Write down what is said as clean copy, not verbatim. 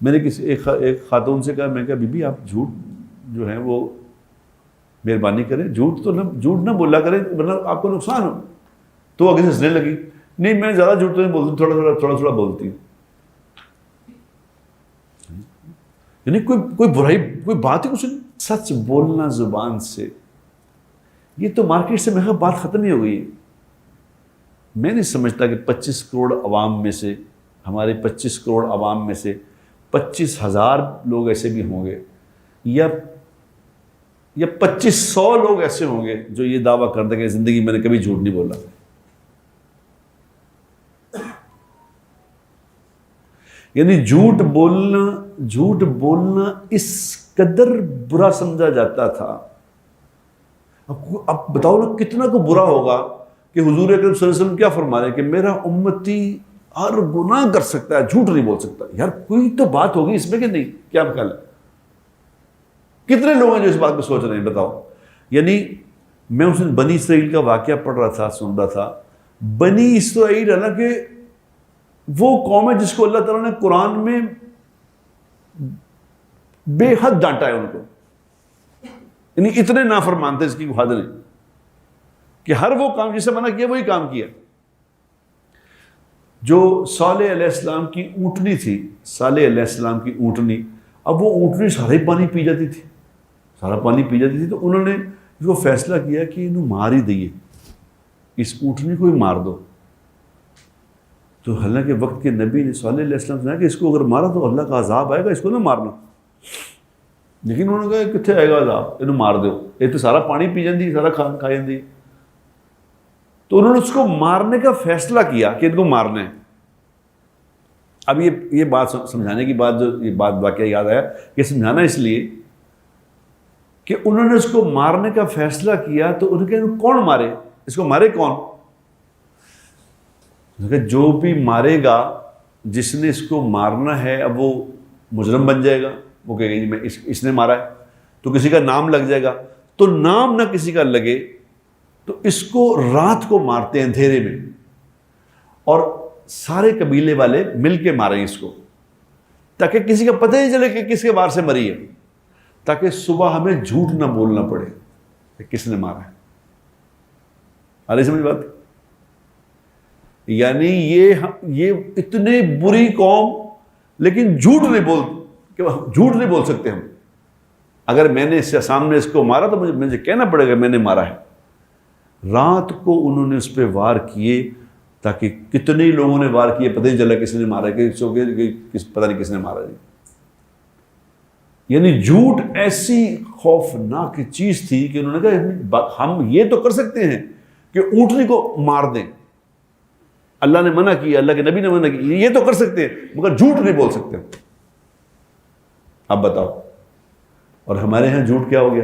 میں نے کسی ایک خاتون سے کہا، میں کہا بی بی آپ جھوٹ جو ہے وہ مہربانی کریں، جھوٹ نہ بولا کریں ورنہ آپ کو نقصان ہو. تو وہ آگے سے ہنسنے لگی، نہیں میں زیادہ جھوٹ تو نہیں بولتی، تھوڑا بولتی ہوں. یعنی کوئی برائی، کوئی بات ہی کچھ نہیں. سچ بولنا زبان سے، یہ تو مارکیٹ سے میرے بات ختم ہی ہو گئی ہے. میں نہیں سمجھتا کہ 25 کروڑ عوام میں سے، ہمارے 25 کروڑ عوام میں سے 25,000 لوگ ایسے بھی ہوں گے یا 2500 لوگ ایسے ہوں گے جو یہ دعویٰ کرتے ہیں کہ زندگی میں نے کبھی جھوٹ نہیں بولا. یعنی جھوٹ بولنا اس قدر برا سمجھا جاتا تھا. اب بتاؤ نا کتنا کو برا ہوگا کہ حضور اکرم صلی اللہ علیہ وسلم کیا فرما رہے ہیں کہ میرا امتی ہر گناہ کر سکتا ہے، جھوٹ نہیں بول سکتا. یار کوئی تو بات ہوگی اس میں کہ نہیں؟ کیا خیال ہے؟ کتنے لوگ ہیں جو اس بات پہ سوچ رہے ہیں بتاؤ. یعنی میں اس دن بنی اسرائیل کا واقعہ پڑھ رہا تھا، سن رہا تھا. بنی اسرائیل حالانکہ وہ قوم ہے جس کو اللہ تعالیٰ نے قرآن میں بے حد ڈانٹا ہے ان کو. یعنی اتنے نافرمان تھے اس کی حد نہیں کہ ہر وہ کام جسے منع کیا وہی کام کیا. جو صالح علیہ السلام کی اونٹنی تھی، صالح علیہ السلام کی اونٹنی، اب وہ اونٹنی سارا ہی پانی پی جاتی تھی، تو انہوں نے جو فیصلہ کیا کہ انہوں مار ہی دئیے، اس اونٹنی کو ہی مار دو. تو حالانکہ وقت کے نبی نے صالح علیہ السلام سے کہا کہ اس کو اگر مارا تو اللہ کا عذاب آئے گا، اس کو نہ مارنا. لیکن انہوں نے کہا کتنے آئے گا عذاب، انہوں مار دو، یہ تو سارا پانی پی جاندی، سارا کھا جاندی. تو انہوں نے اس کو مارنے کا فیصلہ کیا کہ ان کو مارنا ہے. اب یہ بات سمجھانے کی بات، جو یہ بات واقعہ یاد آیا، یہ سمجھانا اس لیے کہ انہوں نے اس کو مارنے کا فیصلہ کیا. تو انہوں نے کہا کون مارے اس کو؟ مارے کون؟ جو بھی مارے گا، جس نے اس کو مارنا ہے، اب وہ مجرم بن جائے گا. وہ کہے گا جی میں اس نے مارا ہے، تو کسی کا نام لگ جائے گا. تو نام نہ کسی کا لگے تو اس کو رات کو مارتے ہیں اندھیرے میں، اور سارے قبیلے والے مل کے ماریں اس کو، تاکہ کسی کا پتہ ہی چلے کہ کس کے وار سے مری ہے، تاکہ صبح ہمیں جھوٹ نہ بولنا پڑے کہ کس نے مارا ہے. آ رہی سمجھ بات؟ یعنی یہ اتنے بری قوم، لیکن جھوٹ نہیں بول سکتے ہم. اگر میں نے اس سے سامنے اس کو مارا تو مجھے کہنا پڑے گا میں نے مارا ہے. رات کو انہوں نے اس پہ وار کیے، تاکہ کتنے لوگوں نے وار کیے پتہ نہیں چلا کس نے مارا، پتہ نہیں کس نے مارا. یعنی جھوٹ ایسی خوفناک چیز تھی کہ انہوں نے کہا ہم یہ تو کر سکتے ہیں کہ اونٹنی کو مار دیں، اللہ نے منع کیا، اللہ کے نبی نے منع کیا، یہ تو کر سکتے ہیں، مگر جھوٹ نہیں بول سکتے. اب بتاؤ، اور ہمارے ہاں جھوٹ کیا ہو گیا؟